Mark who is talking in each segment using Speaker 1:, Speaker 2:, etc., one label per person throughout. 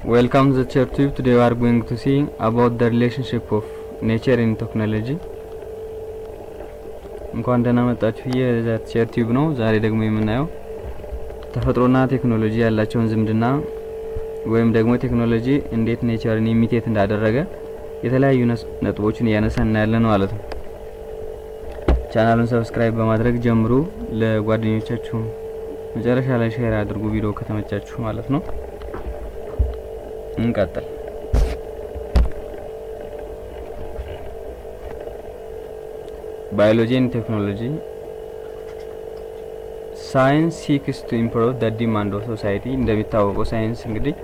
Speaker 1: Welcome to the church tube. Today we are going to see about the relationship of nature and technology. እንኳን ደህና መጣችሁ። የዛት ቲዩብ ነው። ዛሬ ደግሞ የምናየው ተፈጥሮና ቴክኖሎጂ ያላቸውን ዝምድና ወይም ደግሞ ቴክኖሎጂ እንዴት ኔቸርን ኢሚቴት እንዳደረገ የተለያዩ ነጥቦችን ያነሳና ያለን ማለት ነው። ቻናሉን ሰብስክራይብ በማድረግ ጀምሩ። ለጓደኞቻችሁ መጨረሻ ላይ ሼር አድርጉ ቪዲዮ ከተመቻችሁ ማለት ነው። እንቀጥል። Biology and technology. Science seeks to improve the demand of society. እንደሚታወቀው ሳይንስ እንግዲህ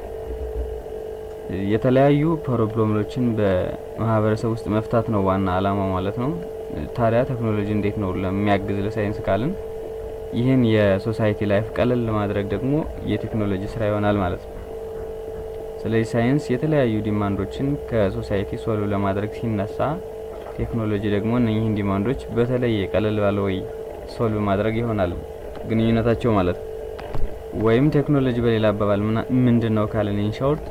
Speaker 1: የተለያዩ ፕሮብሌሞችን በማህበረሰብ ውስጥ መፍታት ነው ዋና አላማው ማለት ነው። ታዲያ ቴክኖሎጂ እንዴት ነው ለሚያግዝ ለሳይንስ ካልን ይሄን የሶሳይቲ ላይፍ ቀለል ለማድረግ ደግሞ የቴክኖሎጂ ስራ ይሆናል ማለት ነው። ስለዚህ ሳይንስ የተለያዩ ዲማንዶችን ከሶሳይቲ ሶልቭ ለማድረግ ሲነሳ ቴክኖሎጂ ደግሞ እነኚህን ዲማንዶች በተለይ ቀለል ባለ ወይ ሶልቭ ማድረግ ይሆናል ግንኙነታቸው ማለት ነው። ወይም ቴክኖሎጂ በሌላ አባባል ምንድነው ካልን ኢን ሾርት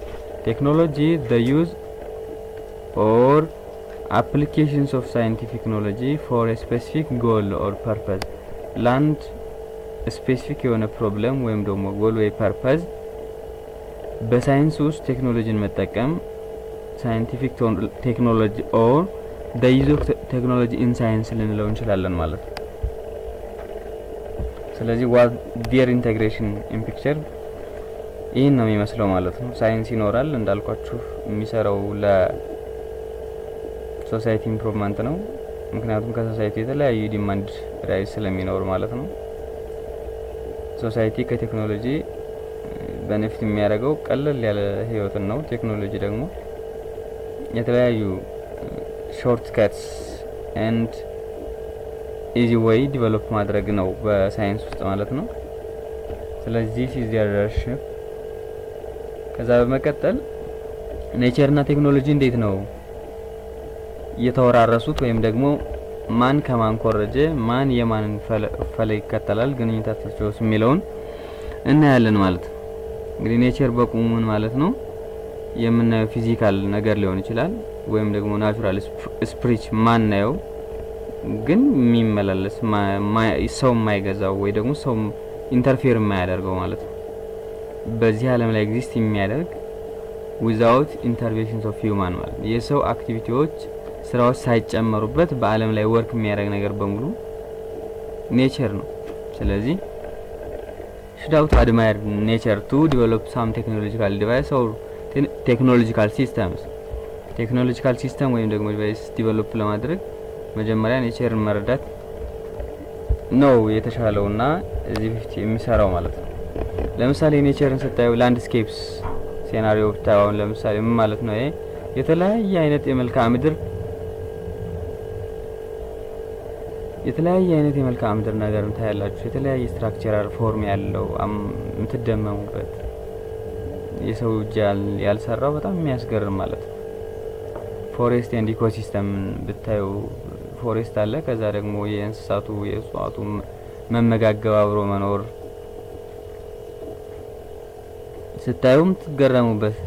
Speaker 1: ቴክኖሎጂ the use or applications of scientific knowledge for a specific goal or purpose. land specific የሆነ ፕሮብለም ወይም ደግሞ ጎል ወይ ፐርፐዝ በሳይንስ ውስጥ ቴክኖሎጂን መጠቀም ሳይንቲፊክ ቴክኖሎጂ or the use of technology in science ልንለው እንችላለን ማለት ነው። ስለዚህ what their integration in picture ይሄን ነው የሚመስለው ማለት ነው። ሳይንስ ይኖራል እንዳልኳችሁ የሚሰራው ለሶሳይቲ ኢምፕሩቭመንት ነው። ምክንያቱም ከሶሳይቲ የተለያዩ ዲማንድ ራይዝ ስለሚኖር ማለት ነው። ሶሳይቲ ከቴክኖሎጂ ቤኔፊት የሚያደርገው ቀለል ያለ ህይወትን ነው። ቴክኖሎጂ ደግሞ የተለያዩ ሾርትከትስ and easy way ዲቨሎፕ ማድረግ ነው በሳይንስ ውስጥ ማለት ነው። ስለዚህ this is their relationship። ከዛ በመቀጠል ኔቸር እና ቴክኖሎጂ እንዴት ነው የተወራረሱት ወይም ደግሞ ማን ከማን ኮረጀ ማን የማንን ፈለግ ይከተላል ግንኙነታቸው የሚለውን እናያለን ማለት ነው። እንግዲህ ኔቸር በቁሙን ማለት ነው የምናየው ፊዚካል ነገር ሊሆን ይችላል ወይም ደግሞ ናቹራል ስፕሪች ማን ነው ግን የሚመላለስ ሰው የማይገዛው ወይ ደግሞ ሰው ኢንተርፌር የማያደርገው ማለት ነው። በዚህ ዓለም ላይ ኤግዚስት የሚያደርግ without interventions of human ማለት ነው። የሰው አክቲቪቲዎች ስራዎች ሳይጨመሩበት በአለም ላይ ወርክ የሚያደርግ ነገር በሙሉ ኔቸር ነው። ስለዚህ should have to admire nature to develop some technological device or technological systems. ቴክኖሎጂካል ሲስተም ወይም ደግሞ ዲቫይስ ዲቨሎፕ ለማድረግ መጀመሪያ ኔቸርን መረዳት ነው የተሻለውና እዚህ በፊት የሚሰራው ማለት ነው። ለምሳሌ ኔቸርን ስታዩ ላንድስኬፕስ ሲናሪዮ ብታዩ ለምሳሌ ምን ማለት ነው? ይሄ የተለያየ አይነት የመልክዓ ምድር ነገር ታያላችሁ። የተለያየ ስትራክቸራል ፎርም ያለው የምትደመሙበት የሰው እጅ ያልሰራው በጣም የሚያስገርም ማለት ነው። ፎሬስት ኤንድ ኢኮሲስተም ብታዩ ፎሬስት አለ፣ ከዛ ደግሞ የእንስሳቱ የእጽዋቱ መመጋገብ አብሮ መኖር ስታዩም ትገረሙበት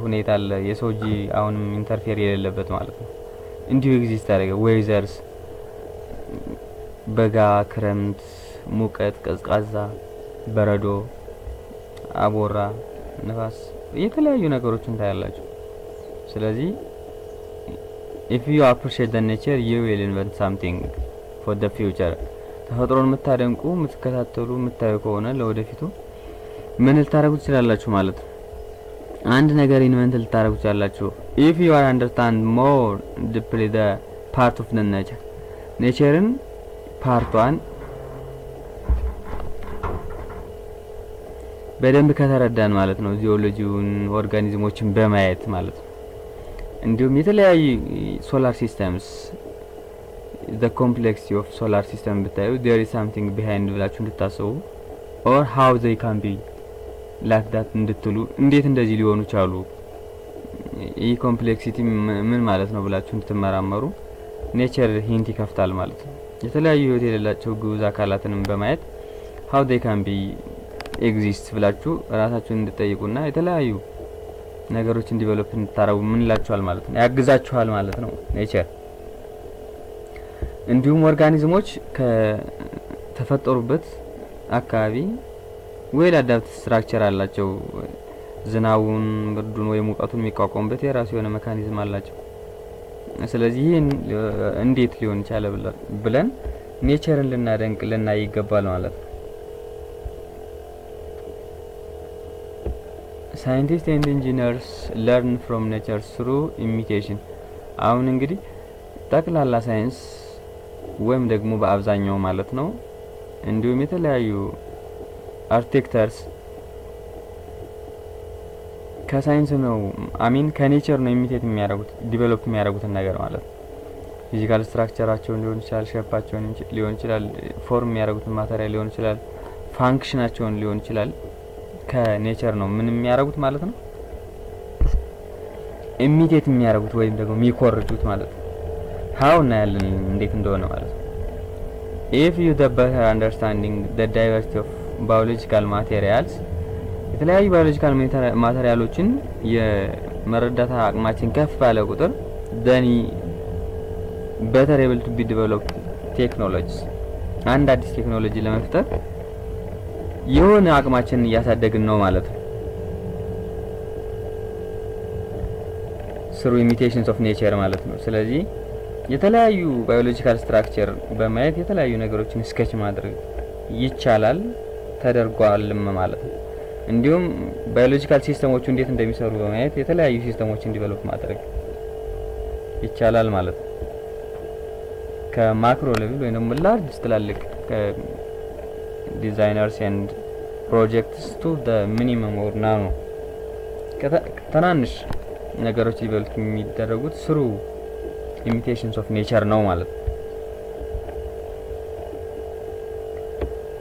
Speaker 1: ሁኔታ አለ። የሰው እጅ አሁንም ኢንተርፌር የሌለበት ማለት ነው። እንዲሁ ኤግዚስት አደረገ። ዌዘርስ በጋ፣ ክረምት፣ ሙቀት፣ ቀዝቃዛ፣ በረዶ፣ አቦራ፣ ነፋስ የተለያዩ ነገሮችን ታያላችሁ። ስለዚህ if you appreciate the nature you will invent something for the future. ተፈጥሮን የምታደንቁ የምትከታተሉ የምታዩ ከሆነ ለወደፊቱ ምን ልታረጉ ትችላላችሁ ማለት ነው። አንድ ነገር ኢንቨንት ልታረጉ ትችላላችሁ if you are understand more deeply the part of the nature. ኔቸርን ፓርቷን በደንብ ከተረዳን ማለት ነው። ጂኦሎጂውን ኦርጋኒዝሞችን በማየት ማለት ነው። እንዲሁም የተለያዩ ሶላር ሲስተምስ the complexity of solar system ብታዩ there is something behind ብላችሁ እንድታስቡ or how they can be like that እንድትሉ እንዴት እንደዚህ ሊሆኑ ቻሉ ይህ ኮምፕሌክሲቲ ምን ማለት ነው ብላችሁ እንድትመራመሩ ኔቸር ሂንት ይከፍታል ማለት ነው። የተለያዩ ህይወት የሌላቸው ግዑዝ አካላትንም በማየት how they can be exist ብላችሁ ራሳችሁን እንድትጠይቁና የተለያዩ ነገሮችን ዲቨሎፕ እንድታረጉ ምን ይላችኋል ማለት ነው ያግዛችኋል ማለት ነው ኔቸር። እንዲሁም ኦርጋኒዝሞች ከተፈጠሩበት አካባቢ ዌል አዳፕት ስትራክቸር አላቸው። ዝናቡን፣ ብርዱን ወይ ሙቀቱን የሚቋቋሙበት የራሱ የሆነ ሜካኒዝም አላቸው። ስለዚህ ይህን እንዴት ሊሆን ይችላል ብለን ኔቸርን ልናደንቅ ልናይ ይገባል ማለት ነው። ሳይንቲስት ኤንድ ኢንጂነርስ ለርን ፍሮም ኔቸር ስሩ ኢሚቴሽን። አሁን እንግዲህ ጠቅላላ ሳይንስ ወይም ደግሞ በአብዛኛው ማለት ነው እንዲሁም የተለያዩ አርክቴክቸርስ ከሳይንስ ነው ከኔቸር ነው ኢሚቴት የሚያደርጉት ዲቨሎፕ የሚያደርጉትን ነገር ማለት ነው። ፊዚካል ስትራክቸራቸውን ሊሆን ይችላል፣ ሼፓቸውን ሊሆን ይችላል፣ ፎርም የሚያደርጉትን ማቴሪያል ሊሆን ይችላል፣ ፋንክሽናቸውን ሊሆን ይችላል። ከኔቸር ነው ምን የሚያደርጉት ማለት ነው ኢሚቴት የሚያደርጉት ወይም ደግሞ የሚኮርጁት ማለት ነው። ሃው እና ያለን እንዴት እንደሆነ ማለት ነው። if you the better understanding the diversity of biological materials የተለያዩ ባዮሎጂካል ማቴሪያሎችን የመረዳት አቅማችን ከፍ ባለ ቁጥር then better able to be developed technologies አንድ አዲስ ቴክኖሎጂ ለመፍጠር የሆነ አቅማችንን እያሳደግን ነው ማለት ነው። through imitations of nature ማለት ነው። ስለዚህ የተለያዩ ባዮሎጂካል ስትራክቸር በማየት የተለያዩ ነገሮችን ስኬች ማድረግ ይቻላል ተደርጓልም ማለት ነው። እንዲሁም ባዮሎጂካል ሲስተሞቹ እንዴት እንደሚሰሩ በማየት የተለያዩ ሲስተሞችን ዲቨሎፕ ማድረግ ይቻላል ማለት ነው። ከማክሮ ሌቭል ወይም ደግሞ ላርጅ ትላልቅ ዲዛይነርስ ኤንድ ፕሮጀክትስ ቱ ዘ ሚኒመም ኦር ናኖ ትናንሽ ነገሮች ዲቨሎፕ የሚደረጉት ስሩ ኢሚቴሽንስ ኦፍ ኔቸር ነው ማለት ነው።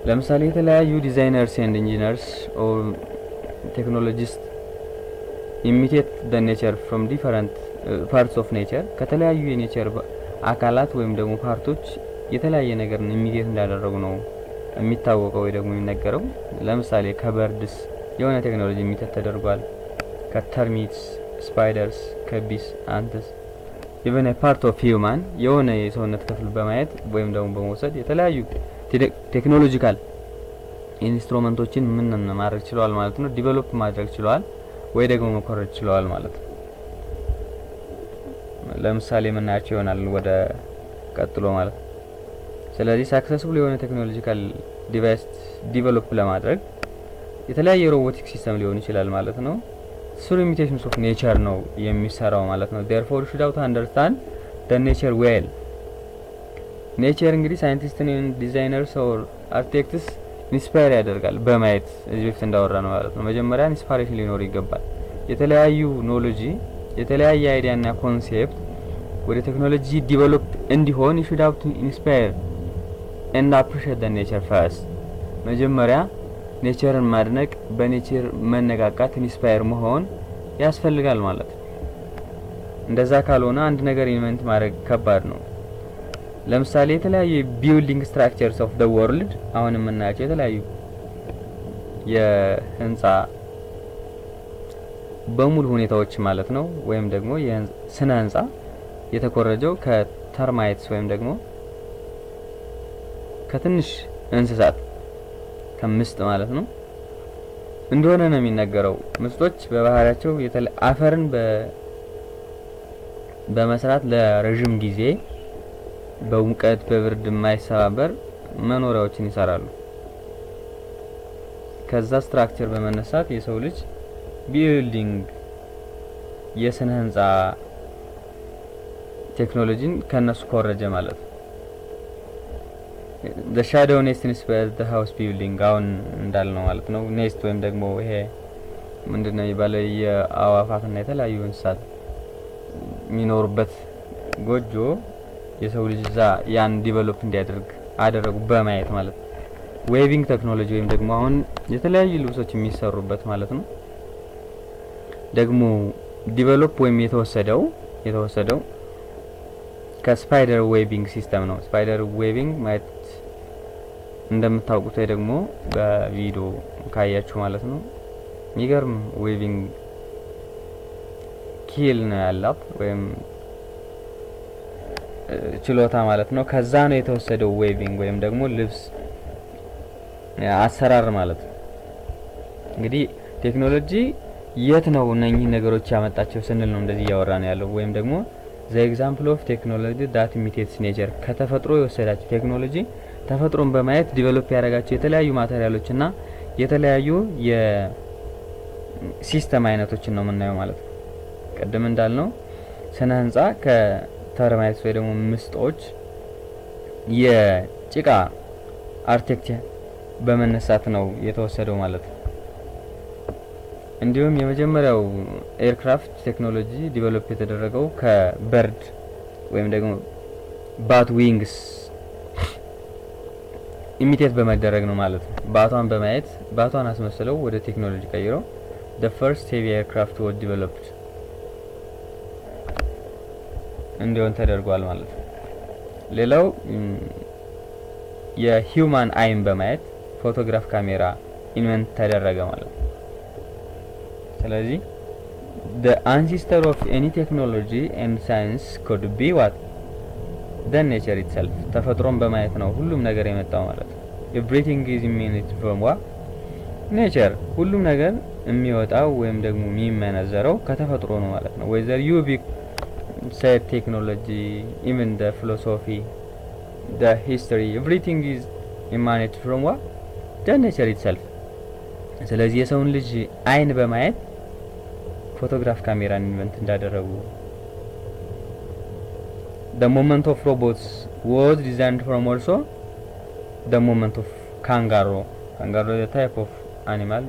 Speaker 1: ለምሳሌ የተለያዩ ዲዛይነርስ ኤንድ ኢንጂነርስ ኦር ቴክኖሎጂስት ኢሚቴት ዘ ኔቸር ፍሮም ዲፈረንት ፓርትስ ኦፍ ኔቸር ከተለያዩ የኔቸር አካላት ወይም ደግሞ ፓርቶች የተለያየ ነገር ኢሚቴት እንዳደረጉ ነው የሚታወቀው ወይ ደግሞ የሚነገረው። ለምሳሌ ከበርድስ የሆነ ቴክኖሎጂ ኢሚቴት ተደርጓል። ከተርሚትስ፣ ስፓይደርስ፣ ከቢስ፣ አንትስ ኢቨን ፓርት ኦፍ ሂውማን የሆነ የሰውነት ክፍል በማየት ወይም ደግሞ በመውሰድ የተለያዩ ቴክኖሎጂካል ኢንስትሩመንቶችን ምን ማድረግ ችለዋል ማለት ነው ዲቨሎፕ ማድረግ ችለዋል ወይ ደግሞ መኮረጅ ችለዋል ማለት ነው። ለምሳሌ ምናያቸው ይሆናል ወደ ቀጥሎ ማለት ነው። ስለዚህ ሳክሰስፉል የሆነ ቴክኖሎጂካል ዲቫይስ ዲቨሎፕ ለማድረግ የተለያየ ሮቦቲክ ሲስተም ሊሆን ይችላል ማለት ነው። through imitations of nature ነው የሚሰራው ማለት ነው። therefore you should have to understand the nature well። ኔቸር እንግዲህ ሳይንቲስትን ዲዛይነርስ ኦር አርክቴክትስ ኢንስፓየር ያደርጋል በማየት እዚህ በፊት እንዳወራ ነው ማለት ነው። መጀመሪያ ኢንስፓይሬሽን ሊኖር ይገባል። የተለያዩ ኖሎጂ የተለያየ አይዲያ እና ኮንሴፕት ወደ ቴክኖሎጂ ዲቨሎፕ እንዲሆን you should have to inspire and appreciate the nature first። መጀመሪያ ኔቸርን ማድነቅ በኔቸር መነቃቃት ኢንስፓየር መሆን ያስፈልጋል ማለት ነው። እንደዛ ካልሆነ አንድ ነገር ኢንቨንት ማድረግ ከባድ ነው። ለምሳሌ የተለያዩ ቢልዲንግ ስትራክቸርስ ኦፍ ዘ ወርልድ አሁን የምናያቸው የተለያዩ የህንጻ በሙሉ ሁኔታዎች ማለት ነው ወይም ደግሞ የስነ ህንጻ የተኮረጀው ከተርማይትስ ወይም ደግሞ ከትንሽ እንስሳት ከምስጥ ማለት ነው እንደሆነ ነው የሚነገረው። ምስጦች በባህሪያቸው አፈርን በመስራት ለረጅም ጊዜ በሙቀት በብርድ የማይሰባበር መኖሪያዎችን ይሰራሉ። ከዛ ስትራክቸር በመነሳት የሰው ልጅ ቢልዲንግ የስነ ህንጻ ቴክኖሎጂን ከነሱ ኮረጀ ማለት ነው። the shadow nest inspired the house building አሁን እንዳልነው ማለት ነው። ኔስት ወይም ደግሞ ይሄ ምንድነው የሚባለው የአዋፋትና የተለያዩ እንስሳት የሚኖሩበት ጎጆ የሰው ልጅ እዛ ያን ዲቨሎፕ እንዲያደርግ አደረጉ በማየት ማለት ነው። ዌቪንግ ቴክኖሎጂ ወይም ደግሞ አሁን የተለያዩ ልብሶች የሚሰሩበት ማለት ነው ደግሞ ዲቨሎፕ ወይም የተወሰደው ከስፓይደር ዌቪንግ ሲስተም ነው። ስፓይደር ዌቪንግ ማለት እንደምታውቁት ወይ ደግሞ በቪዲዮ ካያችሁ ማለት ነው የሚገርም ዌቪንግ ስኪል ነው ያላት ወይም ችሎታ ማለት ነው። ከዛ ነው የተወሰደው ዌቪንግ ወይም ደግሞ ልብስ አሰራር ማለት ነው። እንግዲህ ቴክኖሎጂ የት ነው እነኚህ ነገሮች ያመጣቸው ስንል ነው እንደዚህ እያወራን ያለው ወይም ደግሞ the example of technology that imitates nature ከተፈጥሮ የወሰዳቸው ቴክኖሎጂ ተፈጥሮን በማየት ዲቨሎፕ ያደረጋቸው የተለያዩ ማቴሪያሎች እና የተለያዩ የሲስተም አይነቶችን ነው የምናየው ማለት ነው። ቀደም እንዳልነው ስነ ህንጻ ከተርማይትስ ወይ ደግሞ ምስጦች የጭቃ አርኪቴክቸር በመነሳት ነው የተወሰደው ማለት ነው። እንዲሁም የመጀመሪያው ኤርክራፍት ቴክኖሎጂ ዲቨሎፕ የተደረገው ከበርድ ወይም ደግሞ ባት ዊንግስ ኢሚቴት በመደረግ ነው ማለት ነው። ባቷን በማየት ባቷን አስመስለው ወደ ቴክኖሎጂ ቀይረው the first heavy aircraft was developed እንዲሆን ተደርጓል ማለት ነው። ሌላው የሂውማን አይን በማየት ፎቶግራፍ ካሜራ ኢንቨንት ተደረገ ማለት ነው። ስለዚህ the ancestor of any technology and science could be what the nature itself ተፈጥሮን በማየት ነው ሁሉም ነገር የመጣው ማለት ነው። everything is emanated from what nature ሁሉም ነገር የሚወጣው ወይም ደግሞ የሚመነዘረው ከተፈጥሮ ነው ማለት ነው። whether you be say technology even the philosophy the history everything is emanated from what the nature itself ስለዚህ የሰውን ልጅ አይን በማየት ፎቶግራፍ ካሜራን ኢንቨንት እንዳደረጉ the moment of robots was designed from also the moment of kangaroo is a type of animal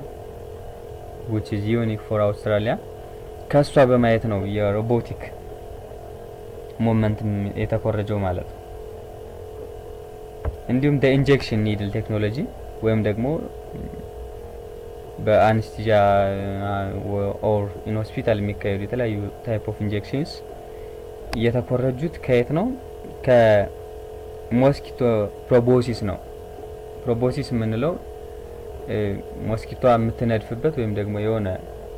Speaker 1: which is unique for Australia ከሷ በማየት ነው የሮቦቲክ ሞመንት የተኮረጀው ማለት ነው። እንዲሁም the injection needle technology ወይም ደግሞ በአንስቲጃ ኦር ኢን ሆስፒታል የሚካሄዱ የተለያዩ ታይፕ ኦፍ ኢንጀክሽንስ እየተኮረጁት ከየት ነው? ከሞስኪቶ ፕሮቦሲስ ነው። ፕሮቦሲስ የምንለው ሞስኪቷ የምትነድፍበት ወይም ደግሞ የሆነ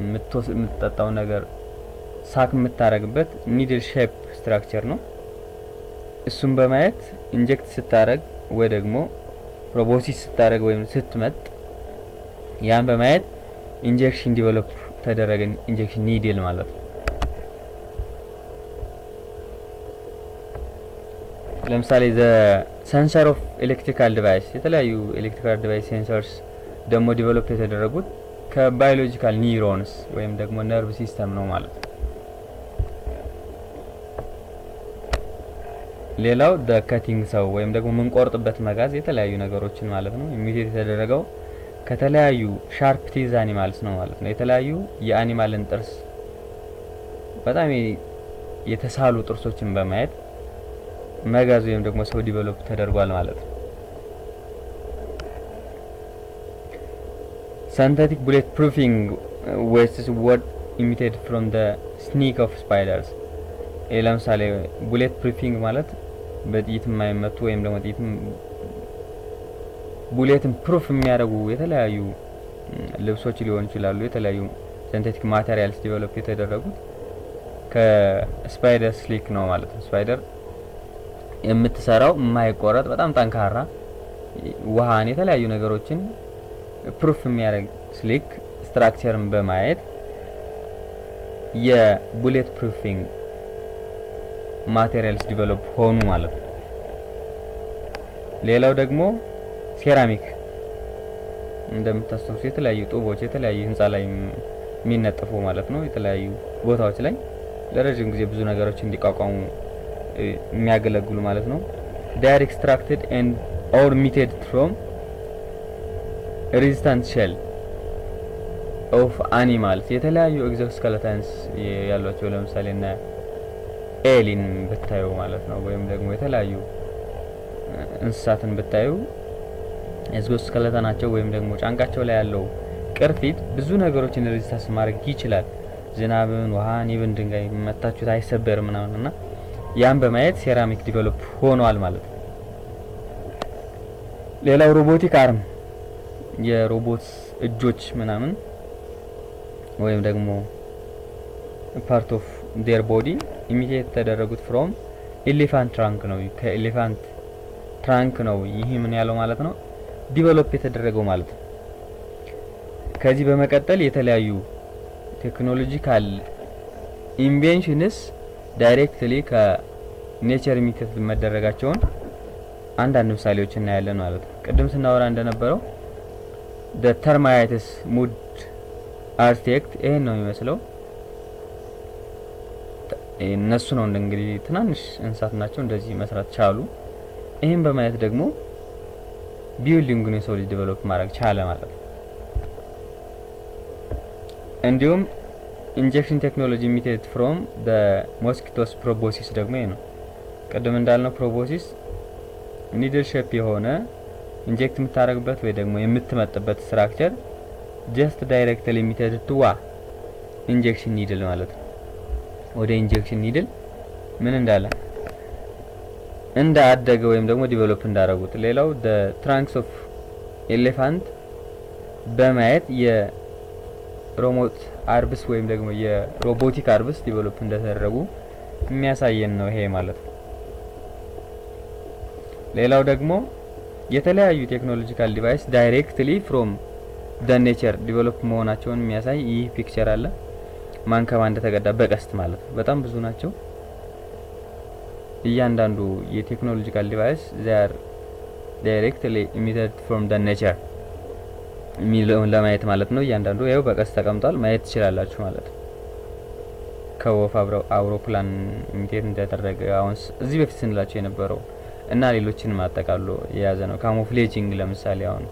Speaker 1: የምትጠጣው ነገር ሳክ የምታረግበት ኒድል ሼፕ ስትራክቸር ነው። እሱን በማየት ኢንጀክት ስታረግ ወይ ደግሞ ፕሮቦሲስ ስታረግ ወይም ስትመጥ ያን በማየት ኢንጀክሽን ዲቨሎፕ ተደረገ ኢንጀክሽን ኒድል ማለት ነው። ለምሳሌ ዘ ሴንሰር ኦፍ ኤሌክትሪካል ዲቫይስ የተለያዩ ኤሌክትሪካል ዲቫይስ ሴንሰርስ ደግሞ ዲቨሎፕ የተደረጉት ከባዮሎጂካል ኒውሮንስ ወይም ደግሞ ነርቭ ሲስተም ነው ማለት ነው። ሌላው the cutting saw ወይም ደግሞ የምንቆርጥበት መጋዝ የተለያዩ ነገሮችን ማለት ነው ኢሚቴት የተደረገው ከተለያዩ ሻርፕ ቲዝ አኒማልስ ነው ማለት ነው። የተለያዩ የአኒማልን ጥርስ በጣም የተሳሉ ጥርሶችን በማየት መጋዝ ወይም ደግሞ ሰው ዲቨሎፕ ተደርጓል ማለት ነው። synthetic bullet proofing was what imitated from the sneak of spiders ለምሳሌ bullet proofing ማለት በጥይት የማይመቱ ወይም ደግሞ ጥይት ቡሌትን ፕሩፍ የሚያደርጉ የተለያዩ ልብሶች ሊሆኑ ይችላሉ። የተለያዩ ሲንቴቲክ ማቴሪያልስ ዲቨሎፕ የተደረጉት ከስፓይደር ስሊክ ነው ማለት ነው። ስፓይደር የምትሰራው የማይቆረጥ በጣም ጠንካራ ውሃን የተለያዩ ነገሮችን ፕሩፍ የሚያደርግ ስሊክ ስትራክቸርን በማየት የቡሌት ፕሩፊንግ ማቴሪያልስ ዲቨሎፕ ሆኑ ማለት ነው። ሌላው ደግሞ ሴራሚክ እንደምታስተውሱ የተለያዩ ጡቦች የተለያዩ ህንጻ ላይ የሚነጠፉ ማለት ነው። የተለያዩ ቦታዎች ላይ ለረጅም ጊዜ ብዙ ነገሮች እንዲቋቋሙ የሚያገለግሉ ማለት ነው። they are extracted and or emitted from resistant shell of animals የተለያዩ ኤግዞስኬለተንስ ያሏቸው ለምሳሌ እና ኤሊን ብታዩ ማለት ነው ወይም ደግሞ የተለያዩ እንስሳትን ብታዩ ኤግዞስኬለተናቸው ወይም ደግሞ ጫንቃቸው ላይ ያለው ቅርፊት ብዙ ነገሮችን ሬዚስታንስ ማድረግ ይችላል። ዝናብን፣ ውሃን፣ ይብን ድንጋይ መታችሁት አይሰበርም ምናምንና ያን በማየት ሴራሚክ ዲቨሎፕ ሆኗል ማለት ነው። ሌላው ሮቦቲክ አርም የሮቦት እጆች ምናምን ወይም ደግሞ ፓርት ኦፍ ዴር ቦዲ ኢሚቴት የተደረጉት ፍሮም ኤሌፋንት ትራንክ ነው። ከኤሌፋንት ትራንክ ነው ይህ ምን ያለው ማለት ነው ዲቨሎፕ የተደረገው ማለት ነው። ከዚህ በመቀጠል የተለያዩ ቴክኖሎጂካል ኢንቬንሽንስ ዳይሬክትሊ ከኔቸር ኢሚቴት መደረጋቸውን አንዳንድ ምሳሌዎች እናያለን ማለት ነው። ቅድም ስናወራ እንደነበረው the termites mood architect ይሄን ነው የሚመስለው። እነሱ ነው እንግዲህ ትናንሽ እንስሳት ናቸው እንደዚህ መስራት ቻሉ። ይሄን በማየት ደግሞ ቢልዲንጉን የሰው ልጅ ዴቨሎፕ ማድረግ ቻለ ማለት ነው። እንዲሁም ኢንጀክሽን ቴክኖሎጂ ኢሚቴት ፍሮም the mosquitoes proboscis ደግሞ ይሄ ነው። ቅድም እንዳልነው proboscis ኒድል ሼፕ የሆነ ኢንጀክት የምታረግበት ወይ ደግሞ የምትመጥበት ስትራክቸር ጀስት ዳይሬክትሊ ኢሚቴት ቱዋ ኢንጀክሽን ኒድል ማለት ነው። ወደ ኢንጀክሽን ኒድል ምን እንዳለ እንደ አደገ ወይም ደግሞ ዲቨሎፕ እንዳረጉት። ሌላው the trunks of elephant በማየት የሮቦት አርብስ ወይም ደግሞ የሮቦቲክ አርብስ ዲቨሎፕ እንደተደረጉ የሚያሳየን ነው ይሄ ማለት ነው። ሌላው ደግሞ የተለያዩ ቴክኖሎጂካል ዲቫይስ ዳይሬክትሊ ፍሮም the nature ዲቨሎፕ መሆናቸውን የሚያሳይ ይህ ፒክቸር አለ። ማን ከማን እንደተቀዳ በቀስት ማለት ነው። በጣም ብዙ ናቸው። እያንዳንዱ የቴክኖሎጂካል ዲቫይስ they are directly emitted from the nature የሚለውን ለማየት ማለት ነው። እያንዳንዱ ያው በቀስት ተቀምጧል ማየት ትችላላችሁ ማለት ነው። ከወፍ አውሮፕላን ኢሚቴት እንደተደረገ አሁን እዚህ በፊት ስንላችሁ የነበረው እና ሌሎችን ማጠቃሉ የያዘ ነው። ካሞፍሌጂንግ ለምሳሌ አሁን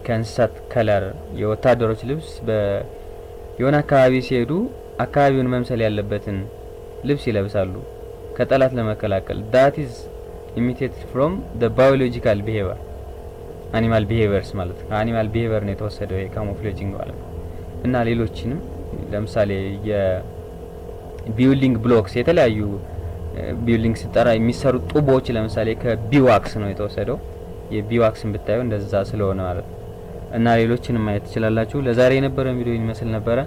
Speaker 1: ከእንስሳት ከለር የወታደሮች ልብስ የሆነ አካባቢ ሲሄዱ አካባቢውን መምሰል ያለበትን ልብስ ይለብሳሉ ከጠላት ለመከላከል። that is imitated from the biological behavior animal behaviors ማለት ነው። animal behavior ነው የተወሰደው የካሞፍሌጂንግ ማለት ነው። እና ሌሎችንም ለምሳሌ የቢልዲንግ ብሎክስ የተለያዩ ቢልዲንግ ሲጠራ የሚሰሩ ጡቦች ለምሳሌ ከቢዋክስ ነው የተወሰደው። የቢዋክስን ብታዩ እንደዛ ስለሆነ ማለት ነው። እና ሌሎችንም ማየት ትችላላችሁ። ለዛሬ የነበረው ቪዲዮ ይመስል ነበረ።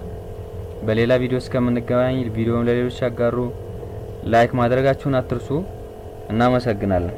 Speaker 1: በሌላ ቪዲዮ እስከምንገናኝ ቪዲዮውን ለሌሎች አጋሩ፣ ላይክ ማድረጋችሁን አትርሱ። እናመሰግናለን።